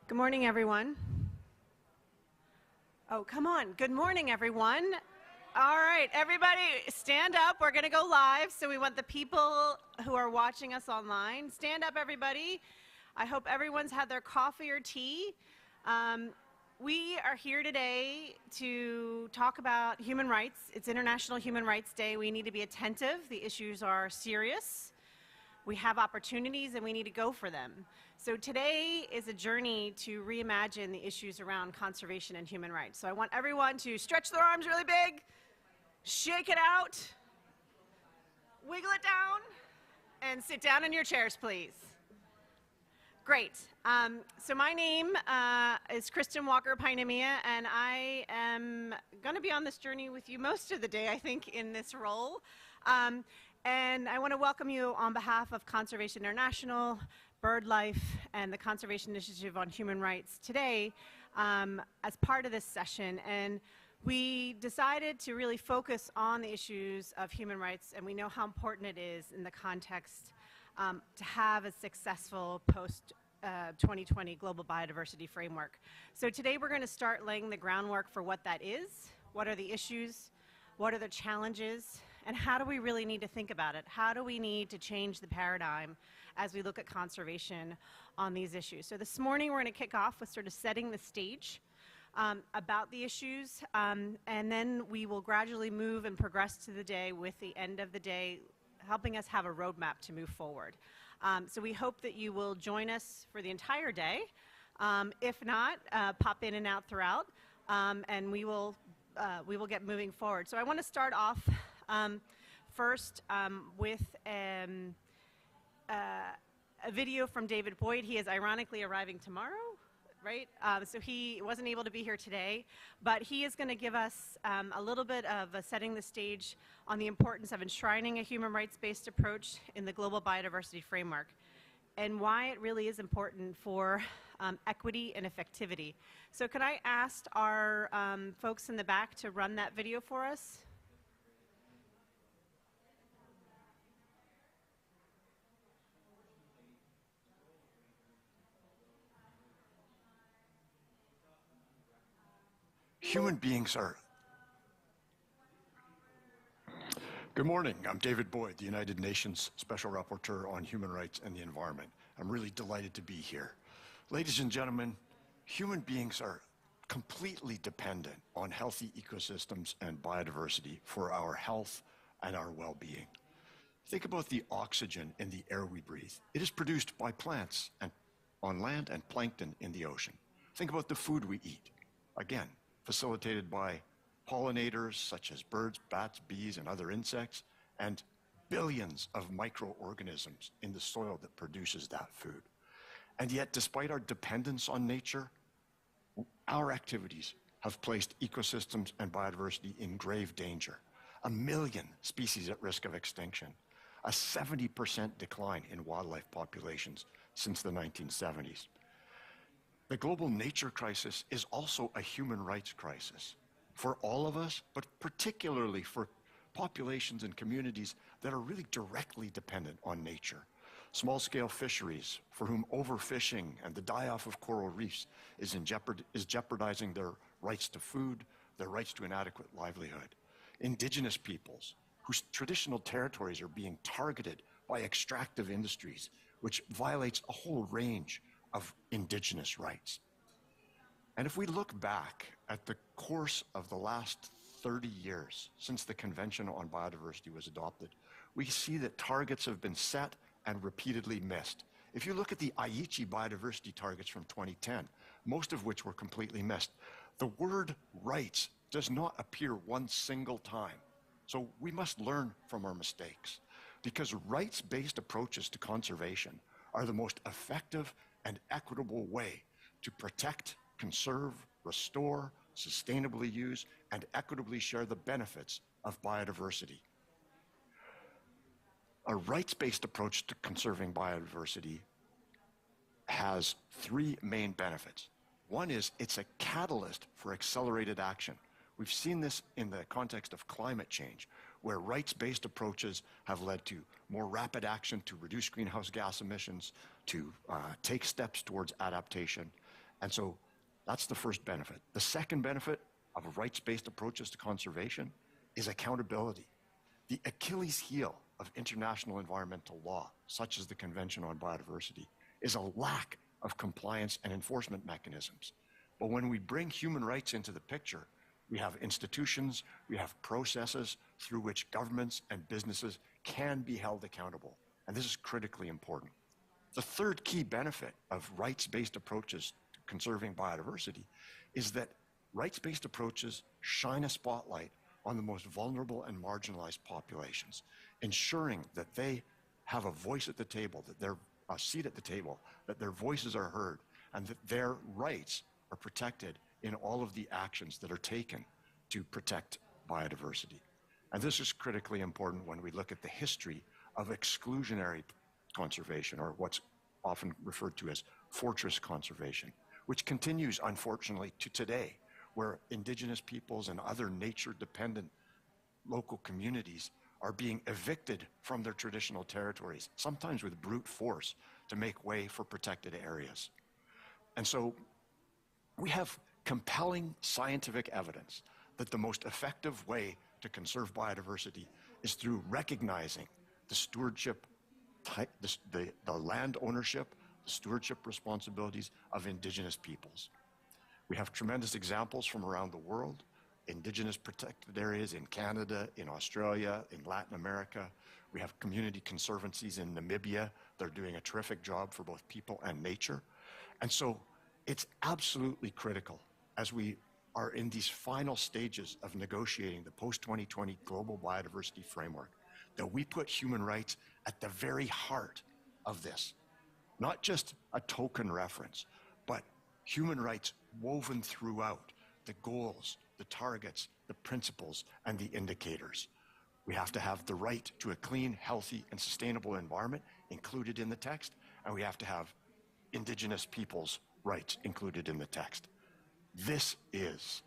Good morning, everyone. Oh, come on. Good morning, everyone. All right, everybody stand up. We're going to go live, so we want the people who are watching us online. Stand up, everybody. I hope everyone's had their coffee or tea. We are here today to talk about human rights. It's International Human Rights Day. We need to be attentive. The issues are serious. We have opportunities and we need to go for them. So today is a journey to reimagine the issues around conservation and human rights. So I want everyone to stretch their arms really big, shake it out, wiggle it down, and sit down in your chairs, please. Great. So my name is Kristen Walker-Painemia, and I am going to be on this journey with you most of the day, I think, in this role. And I want to welcome you on behalf of Conservation International, BirdLife, and the Conservation Initiative on Human Rights today as part of this session. And we decided to really focus on the issues of human rights, and we know how important it is in the context to have a successful post-2020 global biodiversity framework. So today we're going to start laying the groundwork for what that is, what are the issues, what are the challenges, and how do we really need to think about it? How do we need to change the paradigm as we look at conservation on these issues? So this morning we're going to kick off with sort of setting the stage about the issues, and then we will gradually move and progress to the day with the end of the day helping us have a roadmap to move forward. So we hope that you will join us for the entire day. If not, pop in and out throughout, and we will get moving forward. So I want to start off first with a video from David Boyd. He is ironically arriving tomorrow, right? So he wasn't able to be here today, but he is going to give us a little bit of setting the stage on the importance of enshrining a human rights-based approach in the global biodiversity framework and why it really is important for equity and effectivity. So could I ask our folks in the back to run that video for us? Human beings are... Good morning, I'm David Boyd, the United Nations Special Rapporteur on Human Rights and the Environment. I'm really delighted to be here. Ladies and gentlemen, human beings are completely dependent on healthy ecosystems and biodiversity for our health and our well-being. Think about the oxygen in the air we breathe. It is produced by plants and on land and plankton in the ocean. Think about the food we eat. Again, facilitated by pollinators such as birds, bats, bees, and other insects, and billions of microorganisms in the soil that produces that food. And yet, despite our dependence on nature, our activities have placed ecosystems and biodiversity in grave danger. 1 million species at risk of extinction, a 70% decline in wildlife populations since the 1970s. The global nature crisis is also a human rights crisis for all of us, but particularly for populations and communities that are really directly dependent on nature. Small-scale fisheries for whom overfishing and the die-off of coral reefs is jeopardizing their rights to food, their rights to an adequate livelihood. Indigenous peoples whose traditional territories are being targeted by extractive industries, which violates a whole range of indigenous rights. And if we look back at the course of the last 30 years since the Convention on Biodiversity was adopted, we see that targets have been set and repeatedly missed. If you look at the Aichi biodiversity targets from 2010, most of which were completely missed, the word rights does not appear one single time. So we must learn from our mistakes, because rights-based approaches to conservation are the most effective and equitable way to protect, conserve, restore, sustainably use, and equitably share the benefits of biodiversity. A rights-based approach to conserving biodiversity has 3 main benefits. One is it's a catalyst for accelerated action. We've seen this in the context of climate change, where rights-based approaches have led to more rapid action to reduce greenhouse gas emissions, to take steps towards adaptation, And so that's the first benefit. The second benefit of rights-based approaches to conservation is accountability. The Achilles heel of international environmental law, such as the Convention on Biodiversity, is a lack of compliance and enforcement mechanisms. But when we bring human rights into the picture, we have institutions, we have processes through which governments and businesses can be held accountable. And this is critically important. The third key benefit of rights-based approaches to conserving biodiversity is that rights-based approaches shine a spotlight on the most vulnerable and marginalized populations, ensuring that they have a voice at the table, that they're a seat at the table, that their voices are heard, and that their rights are protected in all of the actions that are taken to protect biodiversity. And this is critically important when we look at the history of exclusionary conservation, or what's often referred to as fortress conservation, which continues, unfortunately, to today, where Indigenous peoples and other nature-dependent local communities are being evicted from their traditional territories, sometimes with brute force, to make way for protected areas. And so we have compelling scientific evidence that the most effective way to conserve biodiversity is through recognizing the stewardship, the land ownership, the stewardship responsibilities of Indigenous peoples. We have tremendous examples from around the world, Indigenous protected areas in Canada, in Australia, in Latin America. We have community conservancies in Namibia. They're doing a terrific job for both people and nature. And so it's absolutely critical as we are in these final stages of negotiating the post-2020 Global Biodiversity Framework that we put human rights at the very heart of this. Not just a token reference, but human rights woven throughout the goals, the targets, the principles, and the indicators. We have to have the right to a clean, healthy, and sustainable environment included in the text, and we have to have Indigenous peoples' rights included in the text. This is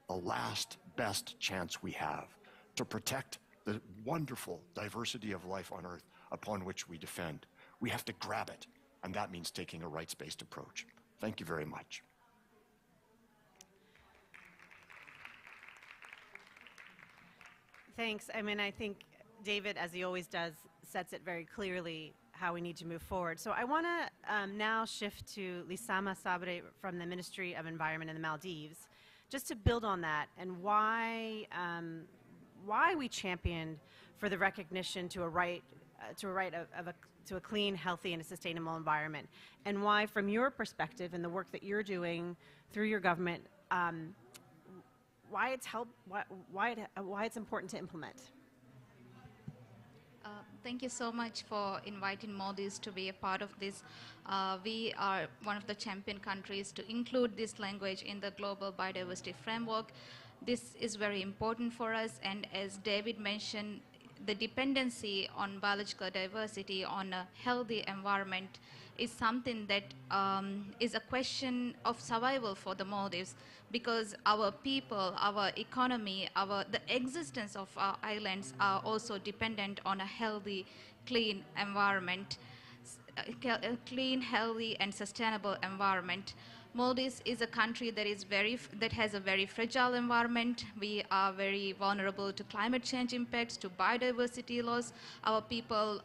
the last best chance we have to protect the wonderful diversity of life on Earth upon which we defend. We have to grab it, and that means taking a rights-based approach. Thank you very much. Thanks. I mean, I think David, as he always does, sets it very clearly how we need to move forward. So I want to now shift to Lisama Sabry from the Ministry of Environment in the Maldives, just to build on that and why we championed for the recognition to a right to a clean, healthy, and a sustainable environment, and why, from your perspective and the work that you're doing through your government, why it's important to implement. Thank you so much for inviting Maldives to be a part of this. We are one of the champion countries to include this language in the Global Biodiversity Framework. This is very important for us, and as David mentioned, the dependency on biological diversity, on a healthy environment, is something that is a question of survival for the Maldives, because our people, our economy, the existence of our islands are also dependent on a healthy, clean environment, a clean, healthy, and sustainable environment. Maldives is a country that has a very fragile environment. We are very vulnerable to climate change impacts, to biodiversity loss. Our people,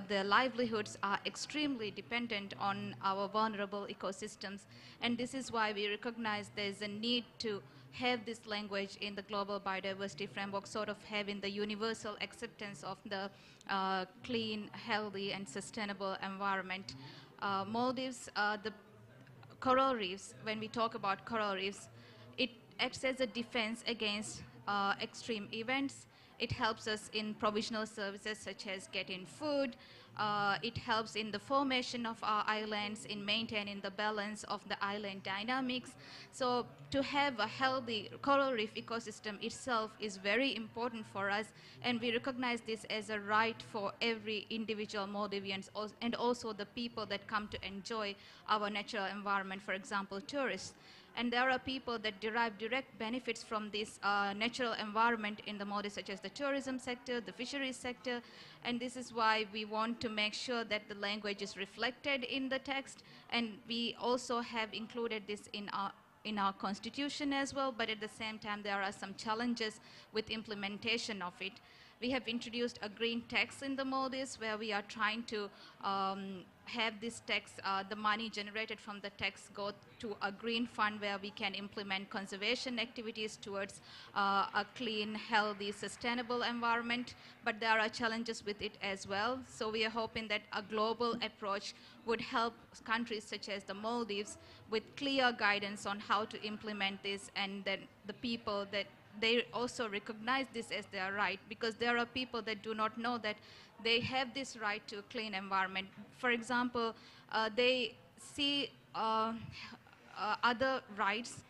their livelihoods are extremely dependent on our vulnerable ecosystems. And this is why we recognize there's a need to have this language in the Global Biodiversity Framework, sort of having the universal acceptance of the clean, healthy, and sustainable environment. Maldives, the coral reefs, when we talk about coral reefs, it acts as a defense against extreme events. It helps us in provisional services such as getting food. It helps in the formation of our islands, in maintaining the balance of the island dynamics. So to have a healthy coral reef ecosystem itself is very important for us, and we recognize this as a right for every individual Maldivians and also the people that come to enjoy our natural environment, for example, tourists. And there are people that derive direct benefits from this natural environment in the Maldives, such as the tourism sector, the fisheries sector. And this is why we want to make sure that the language is reflected in the text. And we also have included this in our constitution as well, but at the same time there are some challenges with implementation of it. We have introduced a green tax in the Maldives where we are trying to have this tax, the money generated from the tax go to a green fund where we can implement conservation activities towards a clean, healthy, sustainable environment. But there are challenges with it as well. So we are hoping that a global approach would help countries such as the Maldives with clear guidance on how to implement this, and then the people that they also recognize this as their right, because there are people that do not know that they have this right to a clean environment. For example, they see other rights.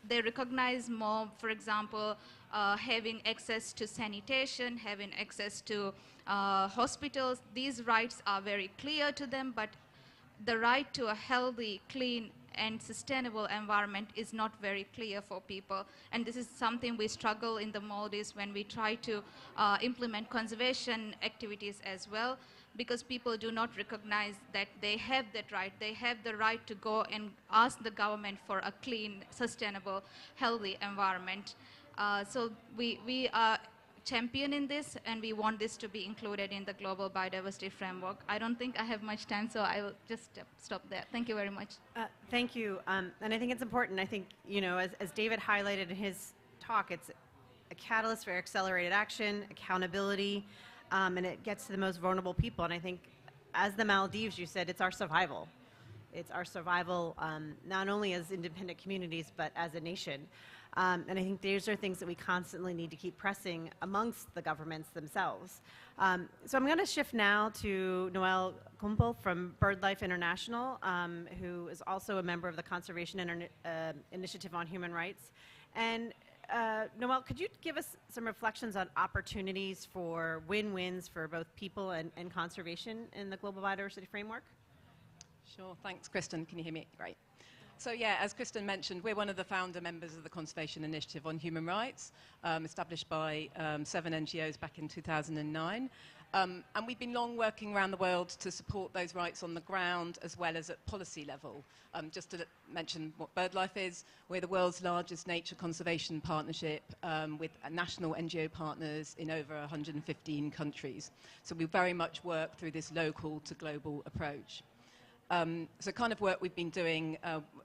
They recognize more, for example, having access to sanitation, having access to hospitals. These rights are very clear to them, but the right to a healthy, clean, and sustainable environment is not very clear for people. And this is something we struggle in the Maldives when we try to implement conservation activities as well, because people do not recognize that they have that right. They have the right to go and ask the government for a clean, sustainable, healthy environment. So we are championing this, and we want this to be included in the global biodiversity framework. I don't think I have much time, so I will just stop there. Thank you very much. Thank you. And I think it's important. I think, you know, as David highlighted in his talk, it's a catalyst for accelerated action, accountability, and it gets to the most vulnerable people. And I think, as the Maldives, you said, it's our survival. It's our survival, not only as independent communities, but as a nation. And I think these are things that we constantly need to keep pressing amongst the governments themselves. So I'm going to shift now to Noelle Kumpel from BirdLife International, who is also a member of the Conservation Initiative on Human Rights. And Noelle, could you give us some reflections on opportunities for win-wins for both people and conservation in the Global Biodiversity Framework? Sure, thanks, Kristen. Can you hear me? Great. So yeah, as Kristen mentioned, we're one of the founder members of the Conservation Initiative on Human Rights, established by 7 NGOs back in 2009. And we've been long working around the world to support those rights on the ground as well as at policy level. Just to mention what BirdLife is, we're the world's largest nature conservation partnership with national NGO partners in over 115 countries. So we very much work through this local to global approach. So kind of work we've been doing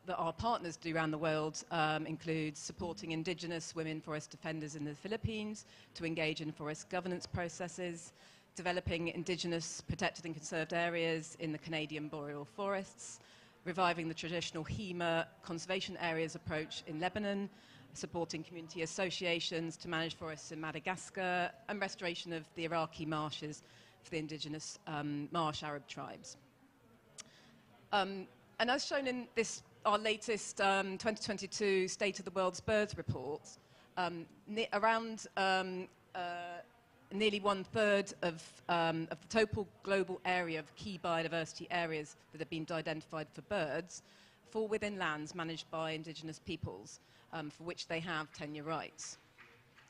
that our partners do around the world includes supporting indigenous women forest defenders in the Philippines to engage in forest governance processes, developing indigenous protected and conserved areas in the Canadian boreal forests, reviving the traditional HEMA conservation areas approach in Lebanon, supporting community associations to manage forests in Madagascar, and restoration of the Iraqi marshes for the indigenous marsh Arab tribes. And as shown in this, our latest 2022 State of the World's Birds report, around nearly 1/3 of the total global area of key biodiversity areas that have been identified for birds fall within lands managed by Indigenous peoples, for which they have tenure rights.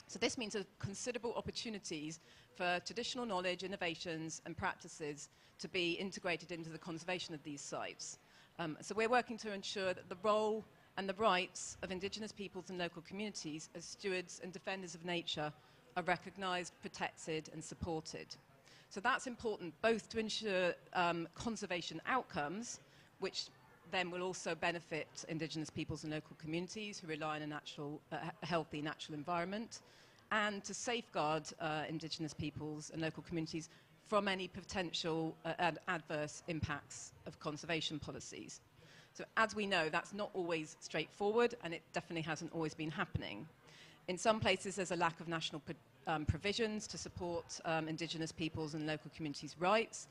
So this means considerable opportunities for traditional knowledge, innovations and practices to be integrated into the conservation of these sites. So we're working to ensure that the role and the rights of Indigenous peoples and local communities as stewards and defenders of nature are recognised, protected and supported. So that's important both to ensure conservation outcomes, which then will also benefit Indigenous peoples and local communities who rely on a healthy natural environment, and to safeguard Indigenous peoples and local communities from any potential adverse impacts of conservation policies. So as we know, that's not always straightforward, and it definitely hasn't always been happening. In some places, there's a lack of national provisions to support Indigenous peoples and local communities' rights,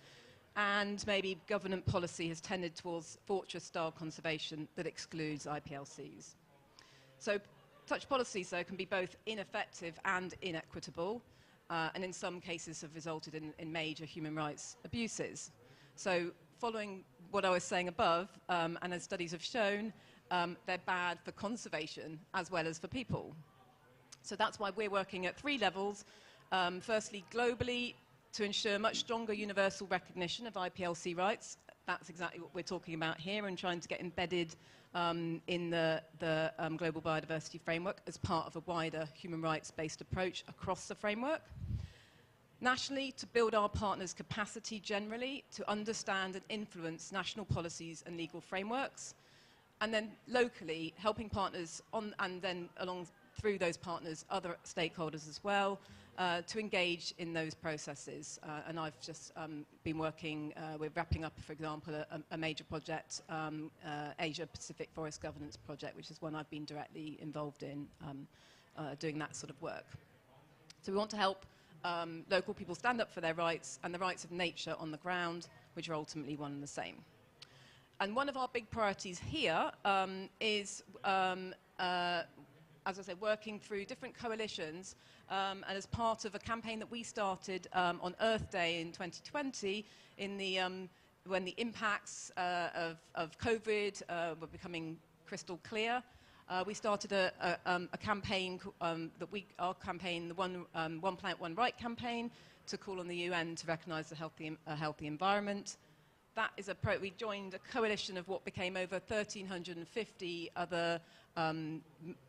and maybe government policy has tended towards fortress-style conservation that excludes IPLCs. So such policies, though, can be both ineffective and inequitable, and in some cases have resulted in major human rights abuses. So following what I was saying above, and as studies have shown, they're bad for conservation as well as for people. So that's why we're working at 3 levels. Firstly, globally, to ensure much stronger universal recognition of IPLC rights. That's exactly what we're talking about here, and trying to get embedded in the global biodiversity framework as part of a wider human rights-based approach across the framework. Nationally, to build our partners' capacity generally to understand and influence national policies and legal frameworks. And then locally, helping partners and then along through those partners, other stakeholders as well, to engage in those processes. And I've just been working, we're wrapping up, for example, a major project, Asia Pacific Forest Governance Project, which is one I've been directly involved in, doing that sort of work. So we want to help local people stand up for their rights and the rights of nature on the ground, which are ultimately one and the same. And one of our big priorities here is, as I said, working through different coalitions, and as part of a campaign that we started on Earth Day in 2020, in the, when the impacts of COVID were becoming crystal clear, we started a campaign our campaign, the One Planet, One Right campaign, to call on the UN to recognise a healthy environment. That is we joined a coalition of what became over 1,350 other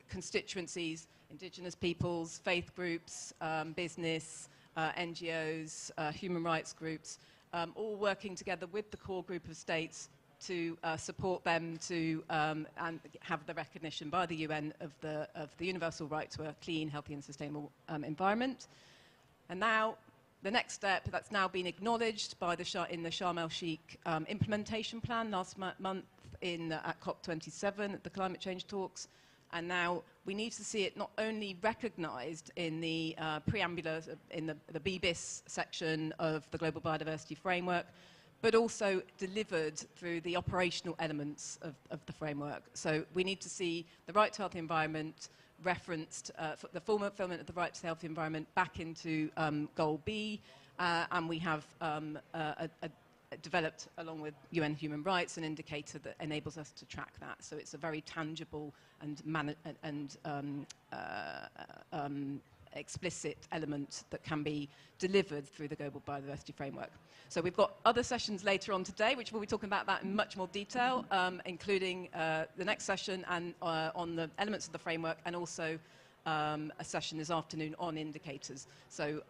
constituencies, Indigenous peoples, faith groups, business, NGOs, human rights groups, all working together with the core group of states to support them to and have the recognition by the UN of the universal right to a clean, healthy and sustainable environment. And now, the next step, that's now been acknowledged by in the Sharm el-Sheikh implementation plan last month at COP27 at the climate change talks. And now we need to see it not only recognised in the preambular, in the BBIS section of the Global Biodiversity Framework, but also delivered through the operational elements of the framework. So we need to see the right to healthy environment referenced, the full fulfillment of the right to healthy environment back into Goal B, and we have developed, along with UN human rights, an indicator that enables us to track that. So it's a very tangible and explicit element that can be delivered through the Global Biodiversity Framework. So we've got other sessions later on today, which we'll be talking about that in much more detail, including the next session and on the elements of the framework, and also a session this afternoon on indicators. So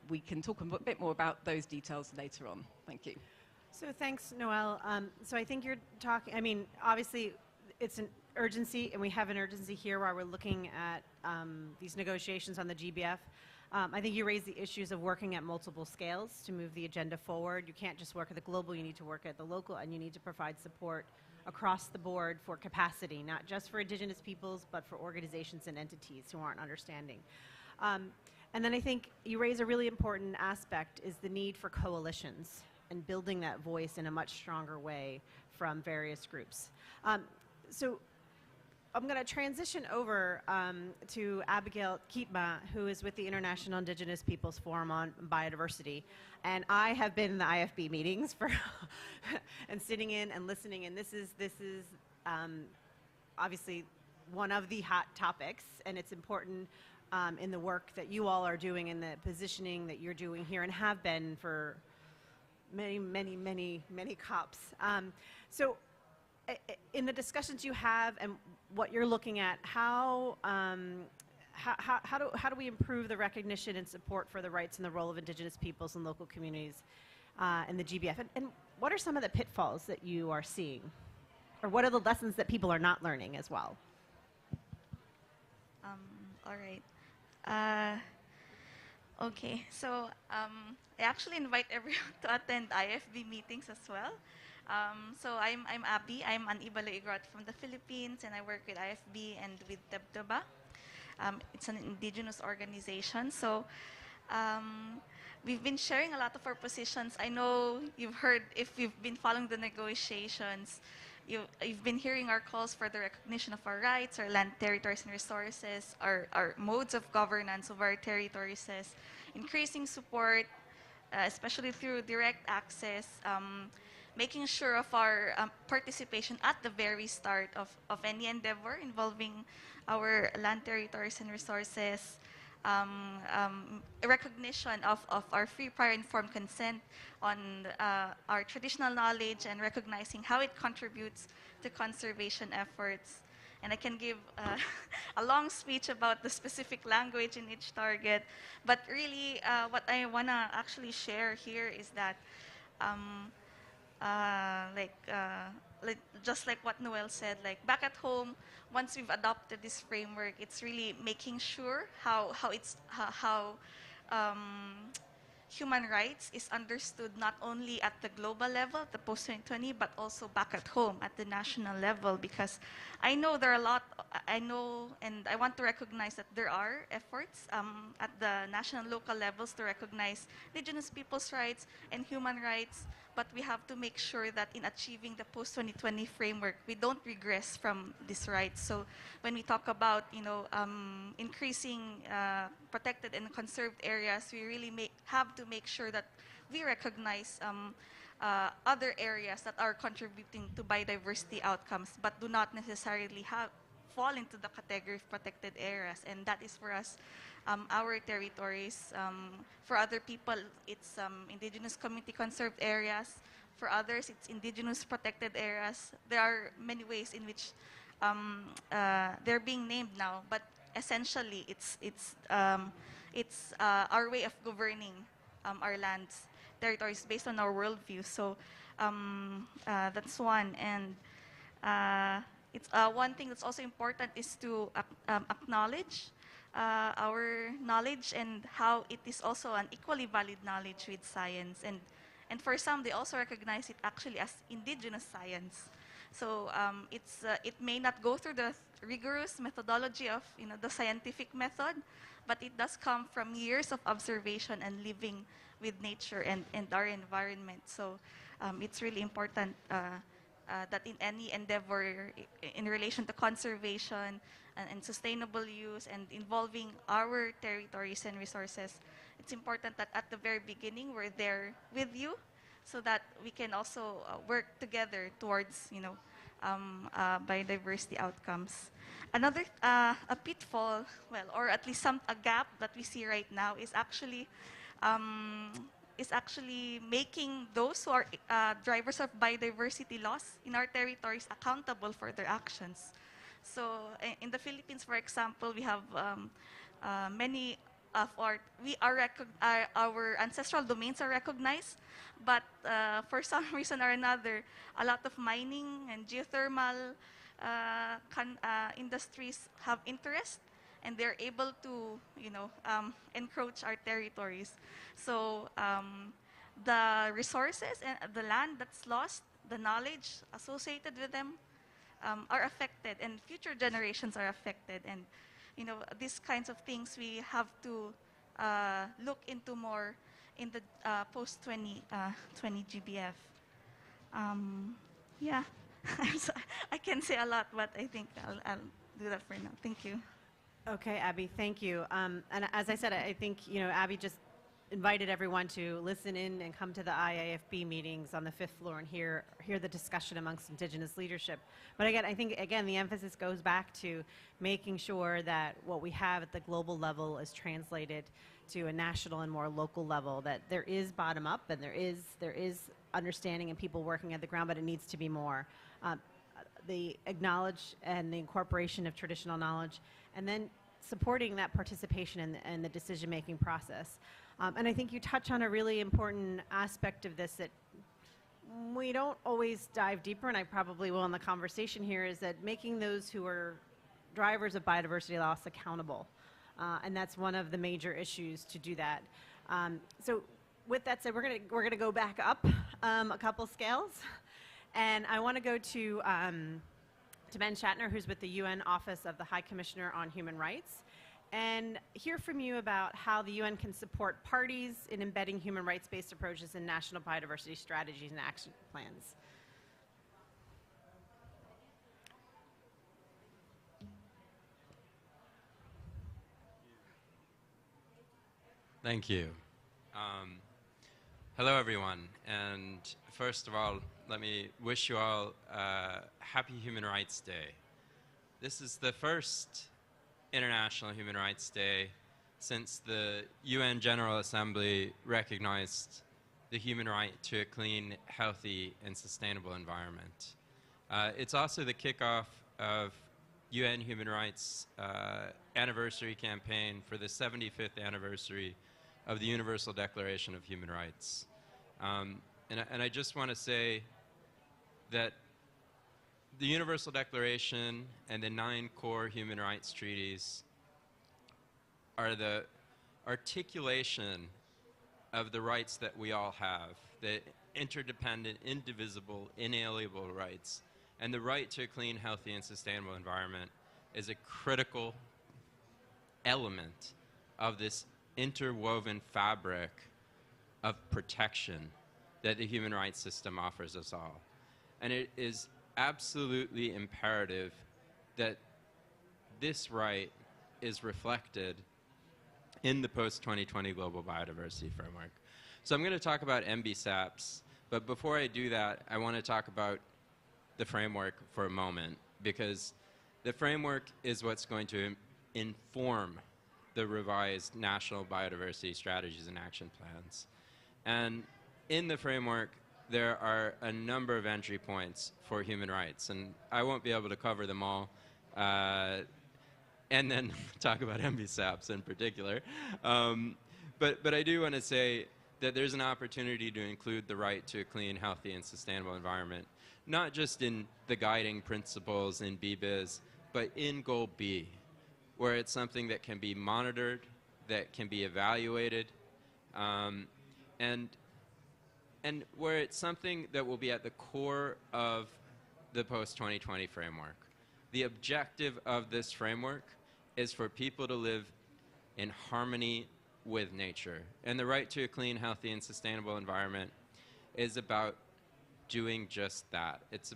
we can talk a bit more about those details later on. Thank you. So thanks, Noelle. So I think you're talking, I mean, obviously it's an urgency, and we have an urgency here while we're looking at these negotiations on the GBF. I think you raised the issues of working at multiple scales to move the agenda forward. You can't just work at the global, you need to work at the local, and you need to provide support across the board for capacity, not just for Indigenous peoples, but for organizations and entities who aren't understanding. And then I think you raise a really important aspect, is the need for coalitions and building that voice in a much stronger way from various groups. So I'm going to transition over to Abigail Kietma, who is with the International Indigenous Peoples Forum on Biodiversity. And I have been in the IFB meetings for and sitting in and listening, and this is obviously one of the hot topics, and it's important in the work that you all are doing and the positioning that you're doing here and have been for many COPs. So in the discussions you have and what you're looking at, how do we improve the recognition and support for the rights and the role of Indigenous peoples and local communities in the GBF? And what are some of the pitfalls that you are seeing? Or what are the lessons that people are not learning as well? All right. Okay, so I actually invite everyone to attend IFB meetings as well. So I'm Abby. I'm an Ibaloy Igorot from the Philippines, and I work with IFB and with Tebteba. It's an indigenous organization. So we've been sharing a lot of our positions. I know you've heard, if you've been following the negotiations, you've been hearing our calls for the recognition of our rights, our land, territories, and resources, our modes of governance of our territories, increasing support, especially through direct access, making sure of our participation at the very start of any endeavor involving our land, territories, and resources, recognition of our free, prior, informed consent on our traditional knowledge and recognizing how it contributes to conservation efforts. And I can give a long speech about the specific language in each target, but really what I want to actually share here is that just like what Noelle said, like back at home, once we've adopted this framework, it's really making sure how human rights is understood not only at the global level, the post-2020, but also back at home at the national level. Because I know there are I know and I want to recognize that there are efforts at the national and local levels to recognize Indigenous peoples' rights and human rights, but we have to make sure that in achieving the post-2020 framework, we don't regress from these rights. So when we talk about, increasing protected and conserved areas, we really have to make sure that we recognize other areas that are contributing to biodiversity outcomes, but do not necessarily fall into the category of protected areas. And that is for us, our territories. For other people, it's indigenous community conserved areas. For others, it's indigenous protected areas. There are many ways in which they're being named now, but essentially, it's our way of governing our lands, territories based on our worldview. So that's one. And it's one thing that's also important is to acknowledge our knowledge and how it is also an equally valid knowledge with science. And for some, they also recognize it actually as indigenous science. So it may not go through the rigorous methodology of the scientific method, but it does come from years of observation and living with nature and our environment. So it's really important that in any endeavor in relation to conservation and sustainable use and involving our territories and resources, it's important that at the very beginning we're there with you, so that we can also work together towards biodiversity outcomes. Another a pitfall, well, or at least a gap that we see right now is actually making those who are drivers of biodiversity loss in our territories accountable for their actions. So in the Philippines, for example, we have many of our ancestral domains are recognized, but for some reason or another, a lot of mining and geothermal industries have interest, and they're able to, encroach our territories. So the resources and the land that's lost, the knowledge associated with them are affected, and future generations are affected. And these kinds of things we have to look into more in the post-2020 GBF. Yeah, I can say a lot, but I think I'll do that for now. Thank you. Okay, Abby, thank you. And as I said, I think Abby just invited everyone to listen in and come to the IAFB meetings on the 5th floor and hear the discussion amongst Indigenous leadership. But again, I think the emphasis goes back to making sure that what we have at the global level is translated to a national and more local level, that there is bottom up and there is understanding and people working at the ground, but it needs to be more. The acknowledge and the incorporation of traditional knowledge, and then supporting that participation in the decision-making process. And I think you touch on a really important aspect of this that we don't always dive deeper, and I probably will in the conversation here, is that making those who are drivers of biodiversity loss accountable. And that's one of the major issues to do that. So with that said, we're gonna go back up a couple scales. And I want to go to Ben Shatner, who's with the UN Office of the High Commissioner on Human Rights, and hear from you about how the UN can support parties in embedding human rights-based approaches in national biodiversity strategies and action plans. Thank you. Hello, everyone. And first of all, let me wish you all a happy Human Rights Day. This is the first International Human Rights Day since the UN General Assembly recognized the human right to a clean, healthy, and sustainable environment. It's also the kickoff of UN Human Rights anniversary campaign for the 75th anniversary of the Universal Declaration of Human Rights. And I just want to say that the Universal Declaration and the 9 core human rights treaties are the articulation of the rights that we all have, the interdependent, indivisible, inalienable rights. And the right to a clean, healthy, and sustainable environment is a critical element of this interwoven fabric of protection that the human rights system offers us all. And it is absolutely imperative that this right is reflected in the post-2020 Global Biodiversity Framework. So I'm going to talk about MBSAPs, but before I do that, I want to talk about the framework for a moment, because the framework is what's going to inform the revised national biodiversity strategies and action plans. And in the framework, there are a number of entry points for human rights, and I won't be able to cover them all, and then talk about MBSAPs in particular. But I do want to say that there's an opportunity to include the right to a clean, healthy, and sustainable environment, not just in the guiding principles in BBIS, but in Goal B, where it's something that can be monitored, that can be evaluated, and where it's something that will be at the core of the post-2020 framework. The objective of this framework is for people to live in harmony with nature. And the right to a clean, healthy, and sustainable environment is about doing just that. It's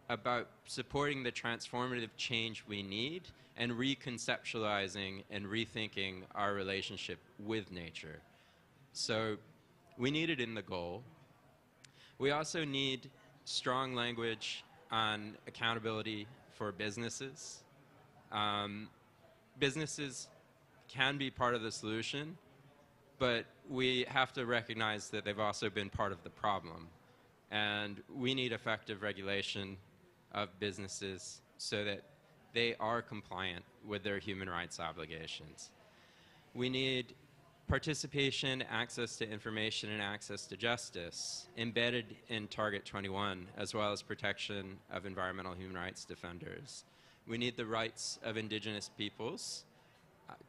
about supporting the transformative change we need and reconceptualizing and rethinking our relationship with nature. So we need it in the goal. We also need strong language on accountability for businesses. Businesses can be part of the solution, but we have to recognize that they've also been part of the problem. And we need effective regulation of businesses so that they are compliant with their human rights obligations. We need participation, access to information, and access to justice embedded in Target 21, as well as protection of environmental human rights defenders. We need the rights of Indigenous peoples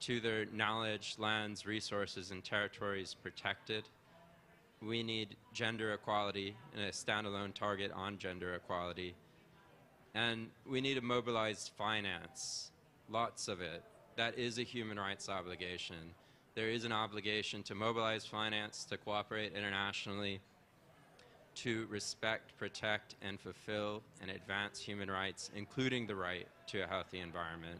to their knowledge, lands, resources, and territories protected. We need gender equality and a standalone target on gender equality. And we need to mobilize finance, lots of it. That is a human rights obligation. There is an obligation to mobilize finance, to cooperate internationally, to respect, protect, and fulfill and advance human rights, including the right to a healthy environment.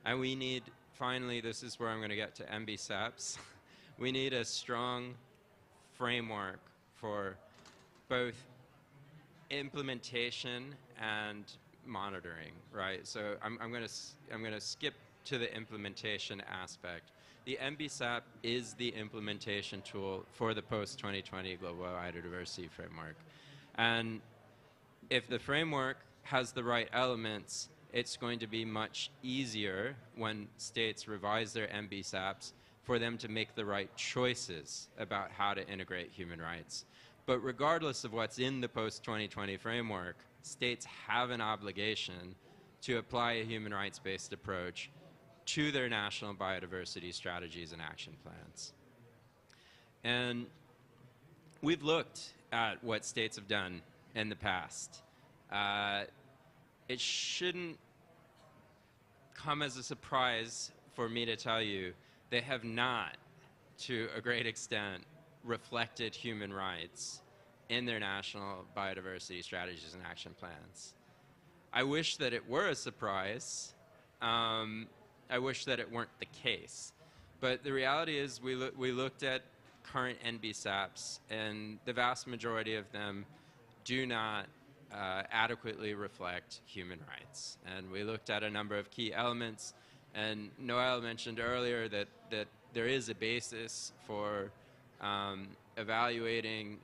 And we need, finally, this is where I'm going to get to MBSAPs, we need a strong framework for both implementation and monitoring, right? So I'm going to skip to the implementation aspect. The MBSAP is the implementation tool for the post-2020 Global Biodiversity Framework. And if the framework has the right elements, it's going to be much easier when states revise their MBSAPs for them to make the right choices about how to integrate human rights. But regardless of what's in the post-2020 framework, states have an obligation to apply a human rights-based approach to their national biodiversity strategies and action plans. And we've looked at what states have done in the past. It shouldn't come as a surprise for me to tell you they have not, to a great extent, reflected human rights in their national biodiversity strategies and action plans. I wish that it were a surprise. I wish that it weren't the case. But the reality is we looked at current NBSAPs, and the vast majority of them do not adequately reflect human rights. And we looked at a number of key elements, and Noelle mentioned earlier that there is a basis for evaluating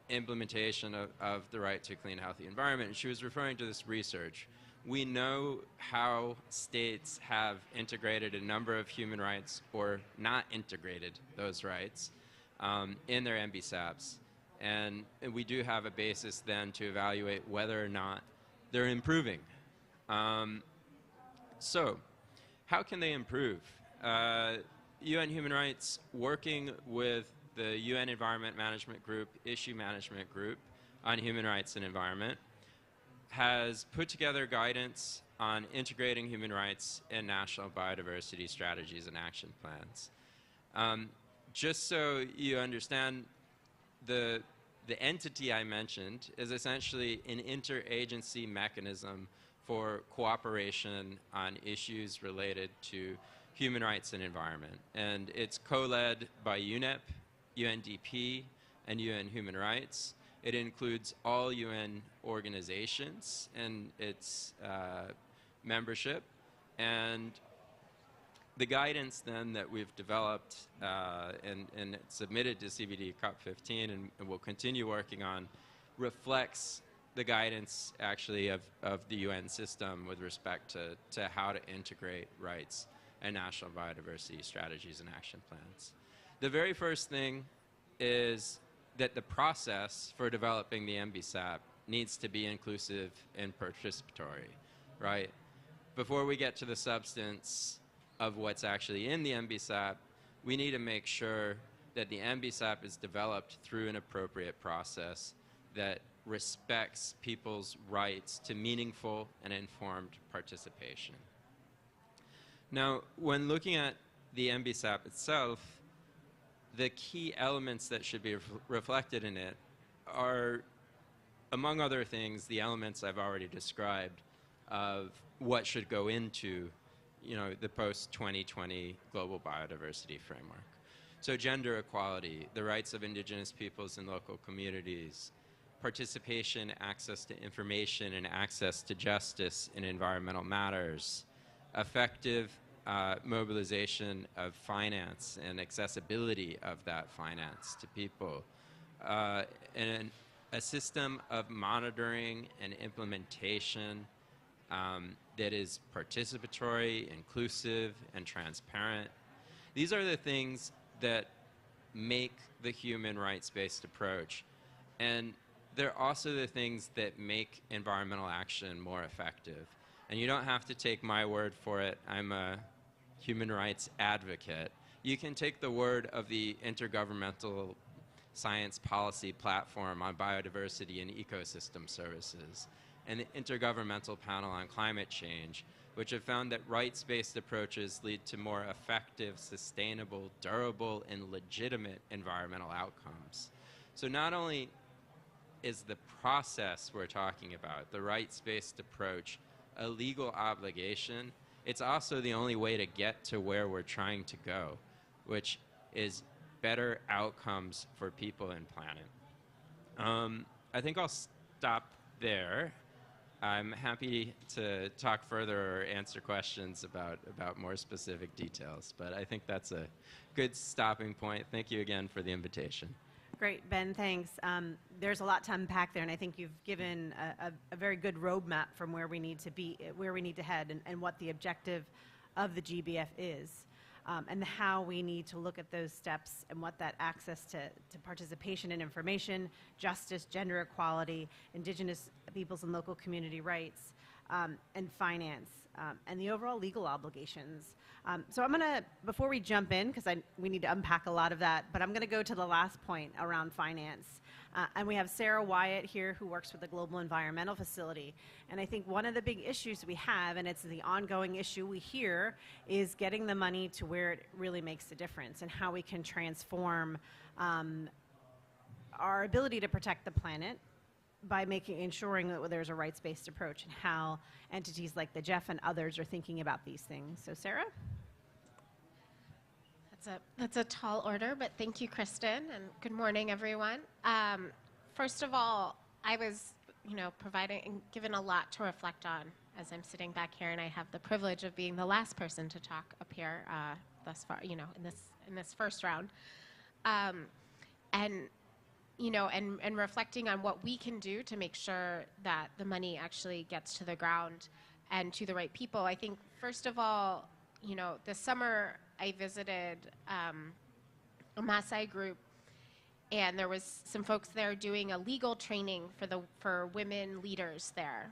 implementation of the right to a clean, healthy environment. And she was referring to this research. We know how states have integrated a number of human rights or not integrated those rights in their NBSAPs. And we do have a basis then to evaluate whether or not they're improving. So, how can they improve? UN Human Rights, working with the UN Environment Management Group, Issue Management Group on Human Rights and Environment, has put together guidance on integrating human rights in national biodiversity strategies and action plans. Just so you understand, the entity I mentioned is essentially an interagency mechanism for cooperation on issues related to human rights and environment. And it's co-led by UNEP, UNDP, and UN Human Rights. It includes all UN organizations and its membership. And the guidance then that we've developed and submitted to CBD COP15 and will continue working on reflects the guidance actually of the UN system with respect to how to integrate rights and national biodiversity strategies and action plans. The very first thing is that the process for developing the NBSAP needs to be inclusive and participatory, right? Before we get to the substance of what's actually in the NBSAP, we need to make sure that the NBSAP is developed through an appropriate process that respects people's rights to meaningful and informed participation. Now, when looking at the NBSAP itself, the key elements that should be reflected in it are, among other things, the elements I've already described of what should go into, the post-2020 global biodiversity framework. So gender equality, the rights of Indigenous peoples and local communities, participation, access to information, and access to justice in environmental matters, effective mobilization of finance and accessibility of that finance to people, and a system of monitoring and implementation that is participatory, inclusive, and transparent. These are the things that make the human rights-based approach. And they're also the things that make environmental action more effective. And you don't have to take my word for it. I'm a human rights advocate. You can take the word of the Intergovernmental Science Policy Platform on Biodiversity and Ecosystem Services and the Intergovernmental Panel on Climate Change, which have found that rights-based approaches lead to more effective, sustainable, durable, and legitimate environmental outcomes. So not only is the process we're talking about, the rights-based approach, a legal obligation, it's also the only way to get to where we're trying to go, which is better outcomes for people and planet. I think I'll stop there. I'm happy to talk further or answer questions about more specific details, but I think that's a good stopping point. Thank you again for the invitation. Great, Ben, thanks. There's a lot to unpack there, and I think you've given a very good roadmap from where we need to be, where we need to head, and what the objective of the GBF is, and how we need to look at those steps and what that access to participation in information, justice, gender equality, Indigenous peoples and local community rights, and finance, and the overall legal obligations. So I'm gonna, before we jump in, because we need to unpack a lot of that, but I'm gonna go to the last point around finance. And we have Sarah Wyatt here, who works with the Global Environmental Facility. And I think one of the big issues we have, and it's the ongoing issue we hear, is getting the money to where it really makes a difference and how we can transform our ability to protect the planet by ensuring that there's a rights-based approach, and how entities like the GEF and others are thinking about these things. So Sarah? That's a tall order, but thank you, Kristen, and good morning, everyone. First of all, I was, given a lot to reflect on as I'm sitting back here, and I have the privilege of being the last person to talk up here thus far, in this first round, and reflecting on what we can do to make sure that the money actually gets to the ground and to the right people. I think, first of all, this summer I visited a Maasai group, and there was some folks there doing a legal training for women leaders there.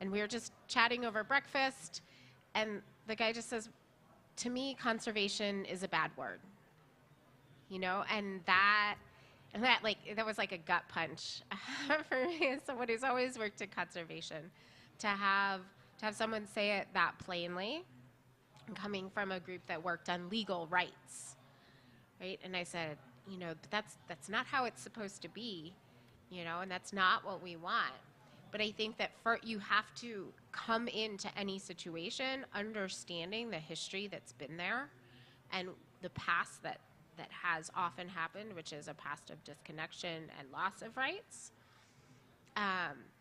And we were just chatting over breakfast, and the guy just says, to me, conservation is a bad word. And that was like a gut punch for me as someone who's always worked in conservation, to have someone say it that plainly, coming from a group that worked on legal rights, right? And I said, that's not how it's supposed to be, and that's not what we want. But I think that you have to come into any situation understanding the history that's been there and the past that has often happened, which is a past of disconnection and loss of rights,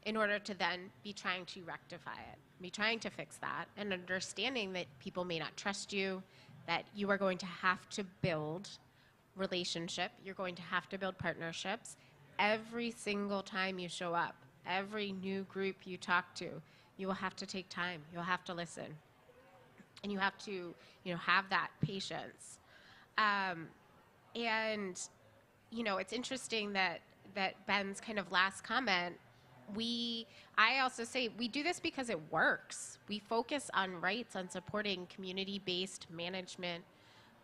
in order to then be trying to rectify it, be trying to fix that, and understanding that people may not trust you, that you are going to have to build relationship, you're going to have to build partnerships every single time you show up. Every new group you talk to, you will have to take time. You'll have to listen. And you have to, have that patience. And, it's interesting that Ben's kind of last comment, I also say we do this because it works. We focus on rights, on supporting community-based management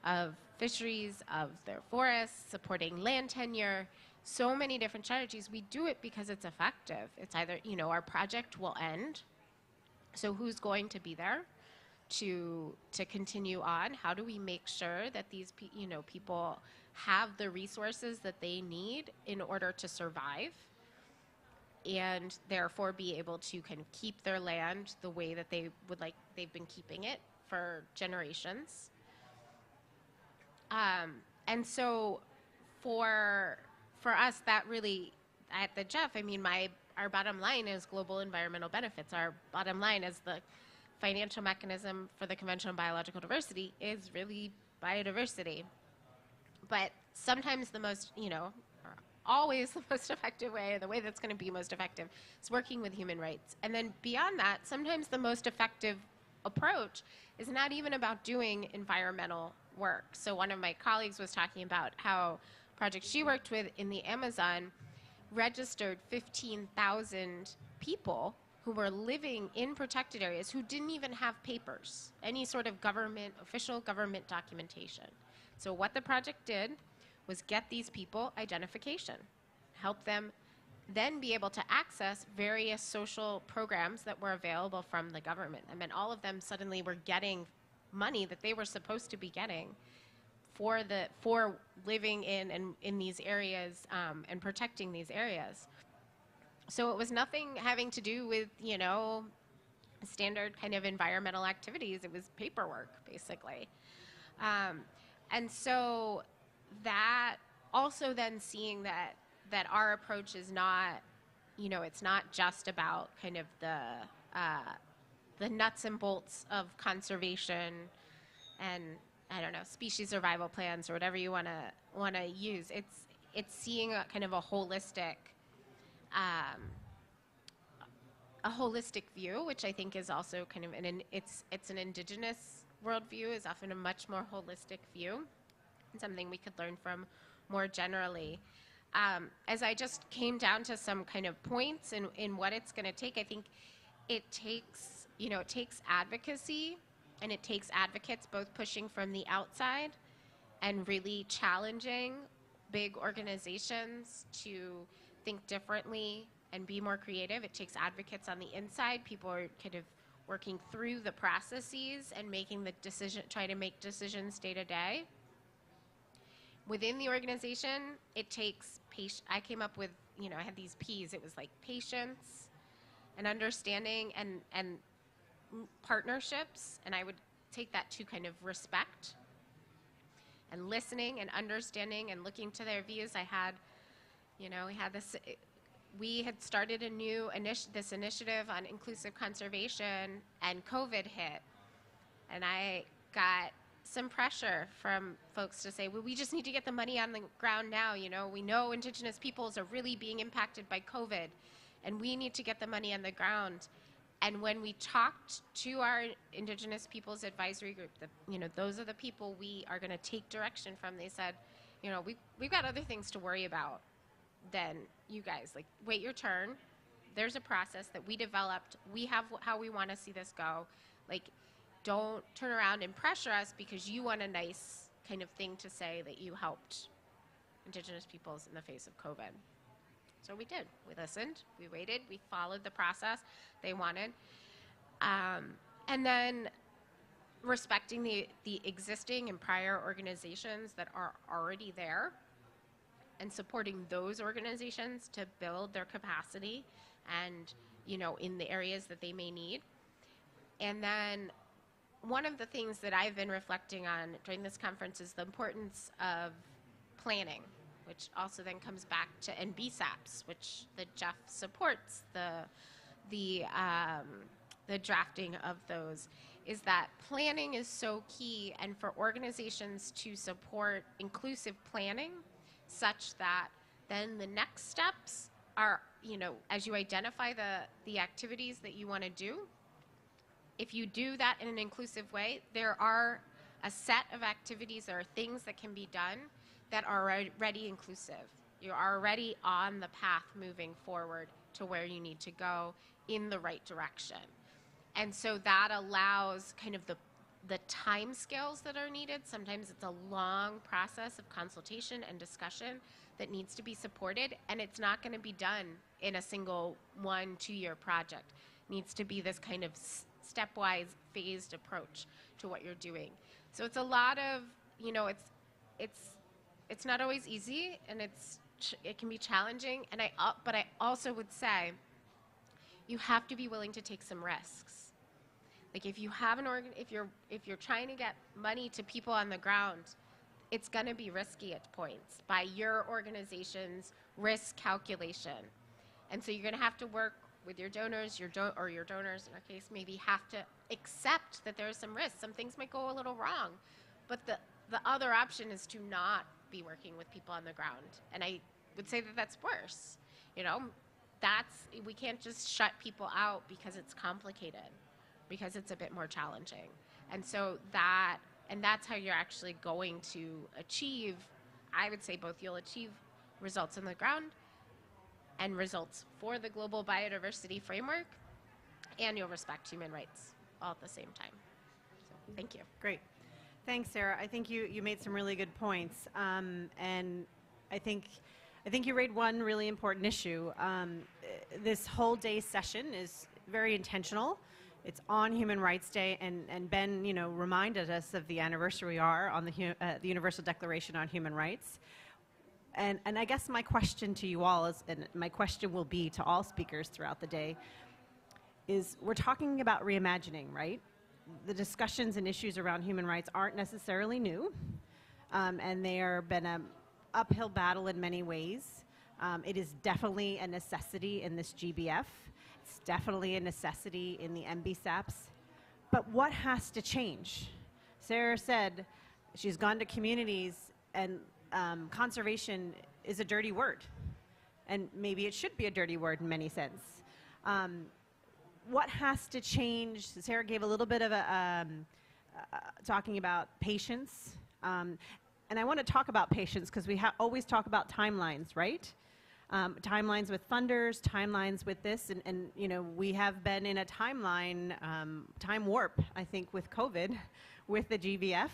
of fisheries, of their forests, supporting land tenure, so many different strategies. We do it because it's effective. It's either, our project will end, so who's going to be there to continue on? How do we make sure that these people have the resources that they need in order to survive, and therefore be able to kind of keep their land the way that they would like they've been keeping it for generations. And so for us, that really, at the Jeff, our bottom line is global environmental benefits. Our bottom line is the financial mechanism for the Convention on Biological Diversity is really biodiversity. But sometimes always the most effective way, the way that's going to be most effective, is working with human rights. And then beyond that, sometimes the most effective approach is not even about doing environmental work. So one of my colleagues was talking about how project she worked with in the Amazon registered 15,000 people who were living in protected areas who didn't even have papers, any sort of official government documentation. So what the project did was get these people identification, help them then be able to access various social programs that were available from the government. All of them suddenly were getting money that they were supposed to be getting for living in these areas and protecting these areas. So it was nothing having to do with, standard kind of environmental activities. It was paperwork, basically. And so that also then seeing that our approach is not, it's not just about kind of the nuts and bolts of conservation and, I don't know, species survival plans or whatever you want to use. It's seeing a kind of a holistic view, which I think is also kind of it's an indigenous worldview, is often a much more holistic view, and something we could learn from more generally. As I just came down to some kind of points in what it's going to take, I think it takes advocacy, and it takes advocates both pushing from the outside and really challenging big organizations to think differently and be more creative. It takes advocates on the inside. People are kind of working through the processes and trying to make decisions day to day. Within the organization, it takes patience. I came up with, I had these P's. It was like patience and understanding and partnerships, and I would take that to kind of respect. and listening and understanding and looking to their views. I had, we had started a new this initiative on inclusive conservation, and COVID hit. And I got some pressure from folks to say, well, we just need to get the money on the ground now. We know Indigenous peoples are really being impacted by COVID, and we need to get the money on the ground. And when we talked to our Indigenous Peoples Advisory Group, those are the people we are going to take direction from. They said, we've got other things to worry about than you guys. Like, wait your turn. There's a process that we developed. We have how we want to see this go. Like, don't turn around and pressure us because you want a nice kind of thing to say that you helped Indigenous peoples in the face of COVID. So we did. We listened, we waited, we followed the process they wanted. And then respecting the existing and prior organizations that are already there and supporting those organizations to build their capacity and, in the areas that they may need. And then one of the things that I've been reflecting on during this conference is the importance of planning, which also then comes back to NBSAPs, which the Jeff supports the drafting of those, is that planning is so key, and for organizations to support inclusive planning such that then the next steps are, as you identify the activities that you want to do, if you do that in an inclusive way, there are a set of activities, there are things that can be done that are already inclusive. You're already on the path moving forward to where you need to go in the right direction. And so that allows kind of the time scales that are needed. Sometimes it's a long process of consultation and discussion that needs to be supported, and it's not going to be done in a single 1-2 year project. It needs to be this kind of stepwise, phased approach to what you're doing. So it's a lot of, it's not always easy, and it can be challenging. And but I also would say, you have to be willing to take some risks. Like, if you have if you're trying to get money to people on the ground, it's going to be risky at points by your organization's risk calculation. And so you're going to have to work with your donors, your donors in our case, maybe have to accept that there are some risks. Some things might go a little wrong, but the other option is to not be working with people on the ground. And I would say that that's worse. We can't just shut people out because it's complicated, because it's a bit more challenging. And so that's how you're actually going to achieve, I would say, both you'll achieve results on the ground and results for the global biodiversity framework, and you'll respect human rights all at the same time. So, thank you. Great. Thanks, Sarah. I think you made some really good points. And I think you raised one really important issue. This whole day session is very intentional. It's on Human Rights Day, and Ben, reminded us of the anniversary we are on the Universal Declaration on Human Rights. And I guess my question to you all is, and my question will be to all speakers throughout the day, is we're talking about reimagining, right? The discussions and issues around human rights aren't necessarily new, and they are been an uphill battle in many ways. It is definitely a necessity in this GBF. It's definitely a necessity in the MBSAPs. But what has to change? Sarah said she's gone to communities, and conservation is a dirty word, and maybe it should be a dirty word in many sense. What has to change? Sarah gave a little bit of talking about patience, and I want to talk about patience because we always talk about timelines, right? Timelines with funders, timelines with this, and we have been in a timeline, time warp, I think, with COVID, with the GBF.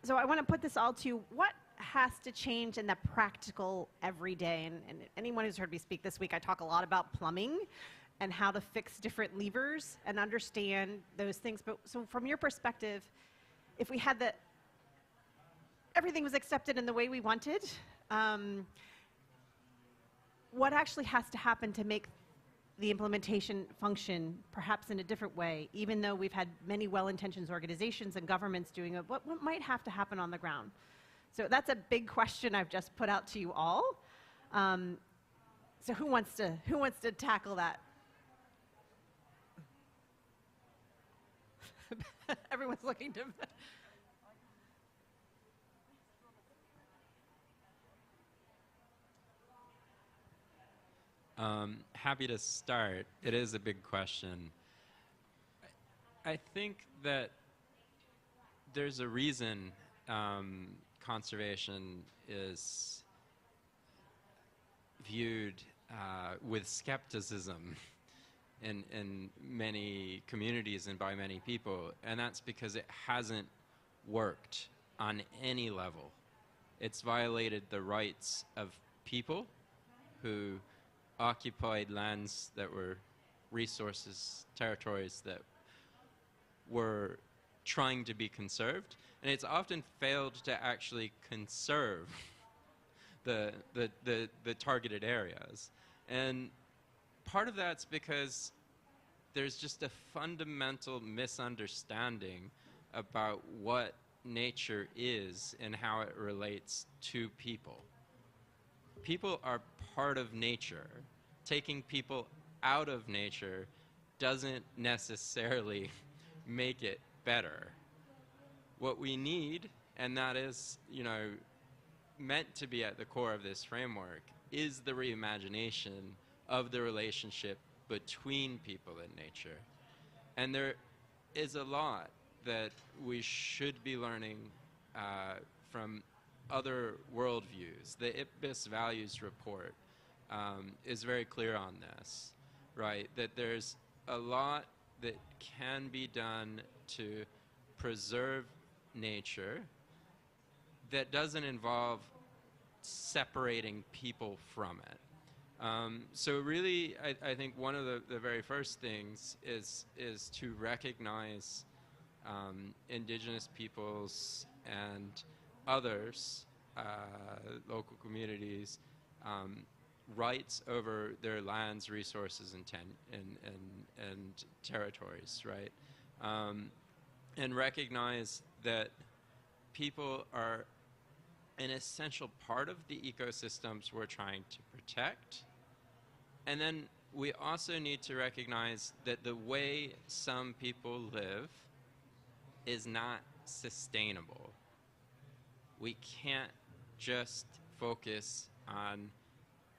So I want to put this all to you. What has to change in the practical everyday? And anyone who's heard me speak this week, I talk a lot about plumbing and how to fix different levers and understand those things. But so from your perspective, if we had everything was accepted in the way we wanted, what actually has to happen to make the implementation function perhaps in a different way, even though we've had many well-intentioned organizations and governments doing it? What might have to happen on the ground? So that's a big question I've just put out to you all. So who wants to tackle that? Everyone's looking to. Happy to start. It is a big question. I think that there's a reason conservation is viewed with skepticism in many communities and by many people, and that's because it hasn't worked on any level. It's violated the rights of people who occupied lands that were resources, territories that were trying to be conserved, and it's often failed to actually conserve the targeted areas. And part of that's because there's just a fundamental misunderstanding about what nature is and how it relates to people. People are part of nature. Taking people out of nature doesn't necessarily make it better. What we need, and that is, meant to be at the core of this framework, is the reimagination of the relationship between people and nature. And there is a lot that we should be learning from other worldviews. The IPBES Values Report is very clear on this, right? That there's a lot that can be done to preserve nature that doesn't involve separating people from it. So really, I think one of the very first things is to recognize Indigenous peoples and others, local communities, rights over their lands, resources, and territories, right? And recognize that people are an essential part of the ecosystems we're trying to protect. And then we also need to recognize that the way some people live is not sustainable. We can't just focus on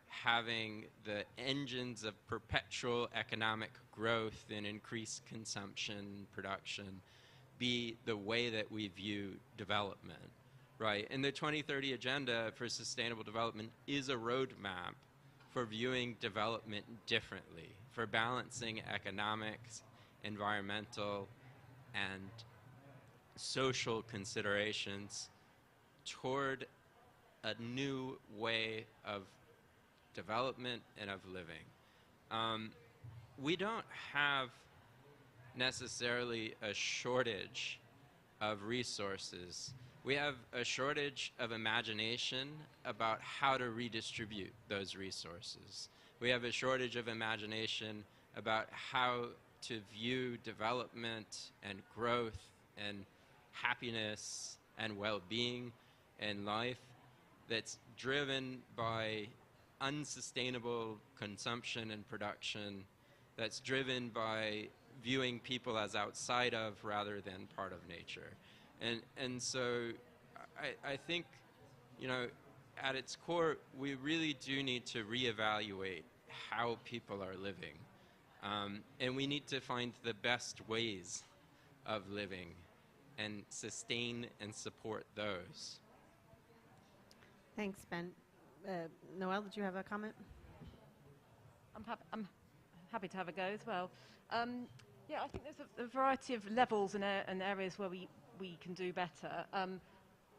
having the engines of perpetual economic growth and increased consumption, production, be the way that we view development, right? And the 2030 Agenda for Sustainable Development is a roadmap for viewing development differently, for balancing economics, environmental, and social considerations toward a new way of development and of living. We don't have necessarily a shortage of resources. We have a shortage of imagination about how to redistribute those resources. We have a shortage of imagination about how to view development and growth and happiness and well-being in life that's driven by unsustainable consumption and production, that's driven by viewing people as outside of rather than part of nature. And so I think, at its core, we really do need to reevaluate how people are living. And we need to find the best ways of living and sustain and support those. Thanks, Ben. Noelle, did you have a comment? I'm happy to have a go as well. Yeah, I think there's a variety of levels and areas where we can do better.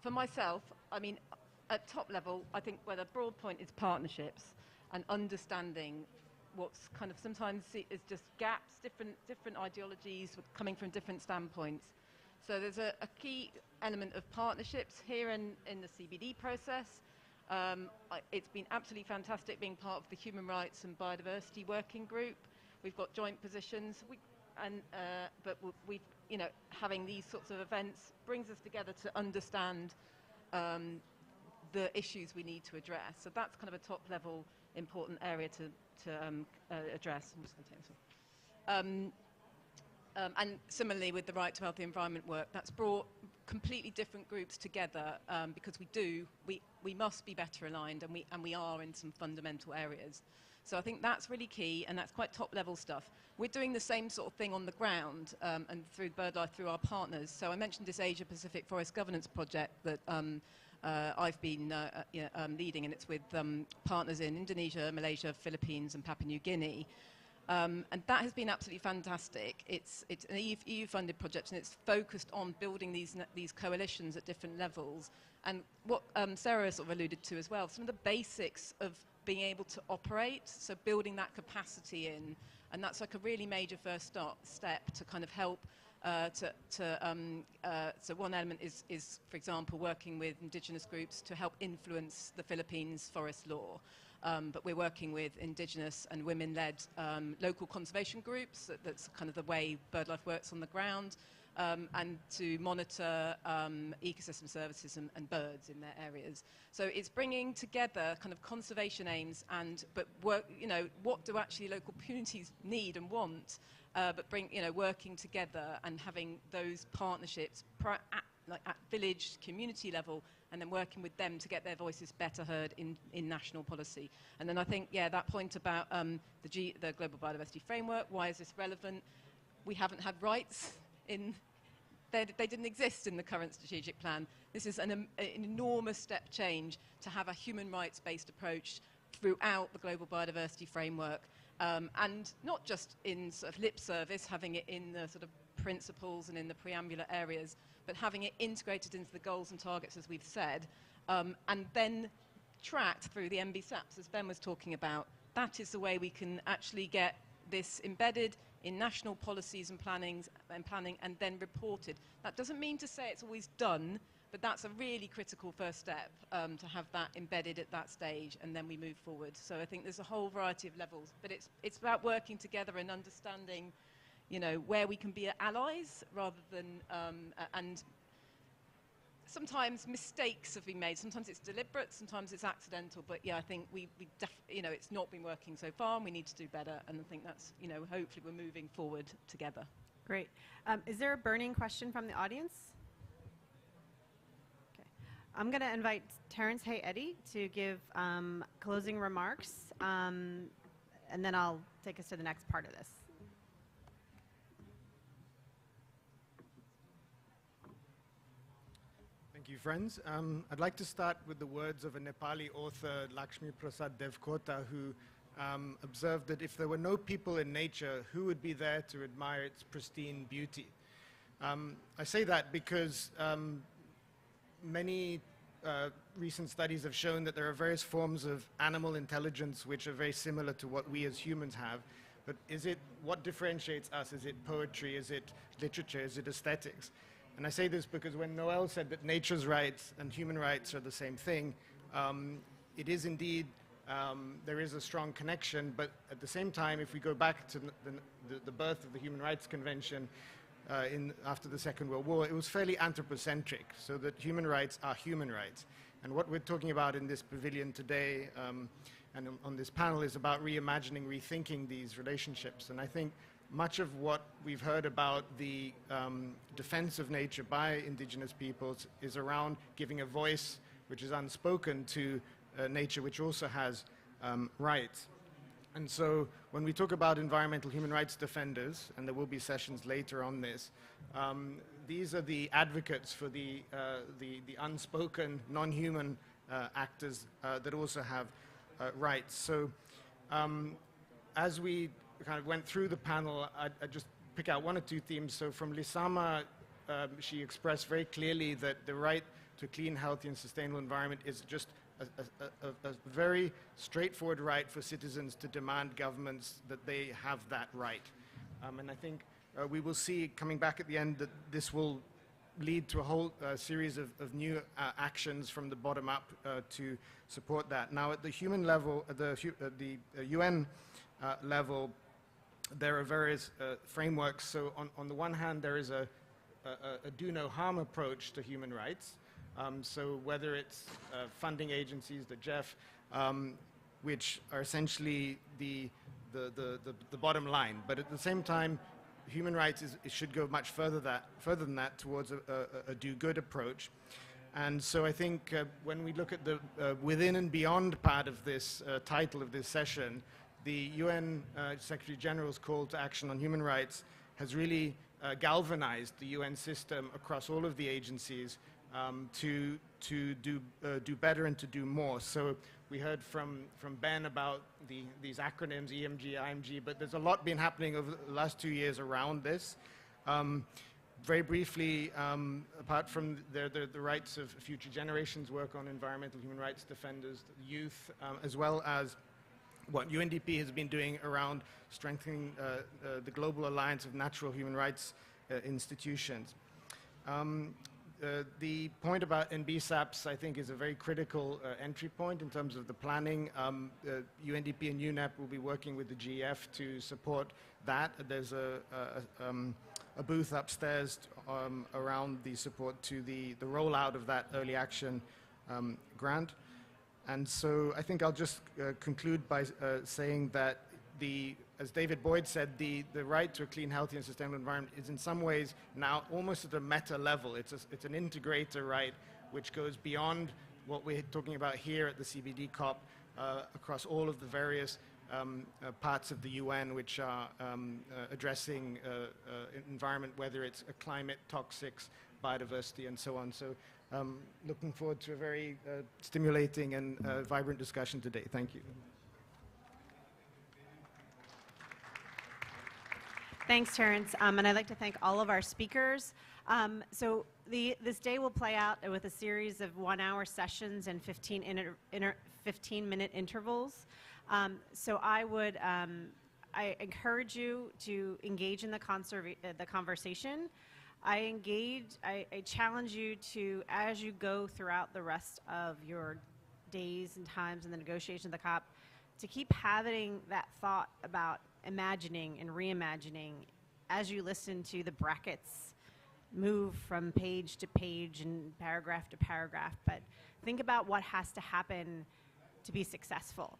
For myself, at top level, I think where the broad point is partnerships and understanding what's kind of sometimes is just gaps, different ideologies coming from different standpoints. So there's a key element of partnerships here in the CBD process. It's been absolutely fantastic being part of the Human Rights and Biodiversity Working Group. we've got joint positions, but we, you know, having these sorts of events brings us together to understand the issues we need to address. So that's kind of a top-level important area to address. I'm just going to take this one. And similarly with the right to healthy environment work, that's brought completely different groups together because we must be better aligned, and we are in some fundamental areas. So I think that's really key, and that's quite top-level stuff. We're doing the same sort of thing on the ground and through BirdLife, through our partners. So I mentioned this Asia-Pacific Forest Governance project that I've been leading, and it's with partners in Indonesia, Malaysia, Philippines, and Papua New Guinea. And that has been absolutely fantastic. It's an EU-funded project, and it's focused on building these coalitions at different levels. And what Sarah sort of alluded to as well, some of the basics of being able to operate, so building that capacity in, and that's like a really major first step to kind of help. So one element is, for example, working with indigenous groups to help influence the Philippines forest law. But we're working with indigenous and women-led local conservation groups. That's kind of the way BirdLife works on the ground, and to monitor ecosystem services and birds in their areas. So it's bringing together kind of conservation aims but work, you know, what do actually local communities need and want, but working together and having those partnerships at village, community level, and then working with them to get their voices better heard in national policy. And then I think, yeah, that point about the Global Biodiversity Framework, why is this relevant? We haven't had rights they didn't exist in the current strategic plan. This is an enormous step change to have a human rights-based approach throughout the Global Biodiversity Framework, and not just in sort of lip service, having it in the sort of principles and in the preambular areas, but having it integrated into the goals and targets, as we've said, and then tracked through the MBSAPs, as Ben was talking about. That is the way we can actually get this embedded in national policies and planning, and then reported. That doesn't mean to say it's always done, but that's a really critical first step, to have that embedded at that stage, and then we move forward. So I think there's a whole variety of levels, but it's about working together and understanding, you know, where we can be allies rather than, and sometimes mistakes have been made. Sometimes it's deliberate, sometimes it's accidental. But yeah, I think you know, it's not been working so far, and we need to do better. And I think that's, you know, hopefully we're moving forward together. Great. Is there a burning question from the audience? Okay. I'm going to invite Terrence Hay-Eddy to give closing remarks, and then I'll take us to the next part of this. Thank you, friends. I'd like to start with the words of a Nepali author, Lakshmi Prasad Devkota, who observed that if there were no people in nature, who would be there to admire its pristine beauty? I say that because many recent studies have shown that there are various forms of animal intelligence which are very similar to what we as humans have. But what differentiates us? Is it poetry? Is it literature? Is it aesthetics? And I say this because when Noelle said that nature's rights and human rights are the same thing, it is indeed, there is a strong connection, but at the same time, if we go back to the birth of the Human Rights Convention after the Second World War, it was fairly anthropocentric, so that human rights are human rights. And what we're talking about in this pavilion today and on this panel is about reimagining, rethinking these relationships. And I think much of what we've heard about the defense of nature by indigenous peoples is around giving a voice which is unspoken to nature, which also has rights. And so when we talk about environmental human rights defenders, and there will be sessions later on this, these are the advocates for the unspoken, non-human actors that also have rights. So as we kind of went through the panel, I just pick out one or two themes. So from Lisama, she expressed very clearly that the right to a clean, healthy, and sustainable environment is just a very straightforward right for citizens to demand governments that they have that right. And I think we will see coming back at the end that this will lead to a whole series of new actions from the bottom up to support that. Now at the human level, at the UN level, there are various frameworks. So on the one hand, there is a do no harm approach to human rights. So whether it's funding agencies, the Jeff, which are essentially the bottom line. But at the same time, human rights it should go much further than that towards a do-good approach. And so I think when we look at the within and beyond part of this title of this session, the UN Secretary General's call to action on human rights has really galvanized the UN system across all of the agencies to do better and to do more. So we heard from Ben about these acronyms, EMG, IMG, but there's a lot been happening over the last 2 years around this. Very briefly, apart from the rights of future generations, work on environmental human rights defenders, youth, as well as what UNDP has been doing around strengthening the Global Alliance of Natural Human Rights Institutions. The point about NBSAPs, I think, is a very critical entry point in terms of the planning. UNDP and UNEP will be working with the GF to support that. There's a booth upstairs around the support to the rollout of that early action grant. And so I think I'll just conclude by saying that as David Boyd said, the right to a clean, healthy, and sustainable environment is in some ways now almost at a meta level. It's an integrator right which goes beyond what we're talking about here at the CBD COP across all of the various parts of the UN which are addressing environment, whether it's a climate, toxics, biodiversity, and so on. So looking forward to a very stimulating and vibrant discussion today. Thank you. Thanks, Terrence. And I'd like to thank all of our speakers. So this day will play out with a series of 1-hour sessions and 15-minute intervals. So I encourage you to engage in the conversation. I challenge you to, as you go throughout the rest of your days and times in the negotiation of the COP, to keep having that thought about imagining and reimagining as you listen to the brackets move from page to page and paragraph to paragraph. But think about what has to happen to be successful.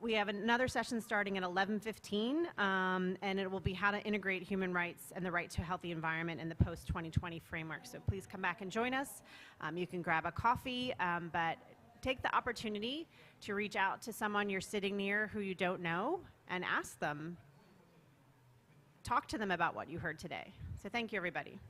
We have another session starting at 11:15, and it will be how to integrate human rights and the right to a healthy environment in the post-2020 framework. So please come back and join us. You can grab a coffee, but take the opportunity to reach out to someone you're sitting near who you don't know and ask them, talk to them about what you heard today. So thank you, everybody.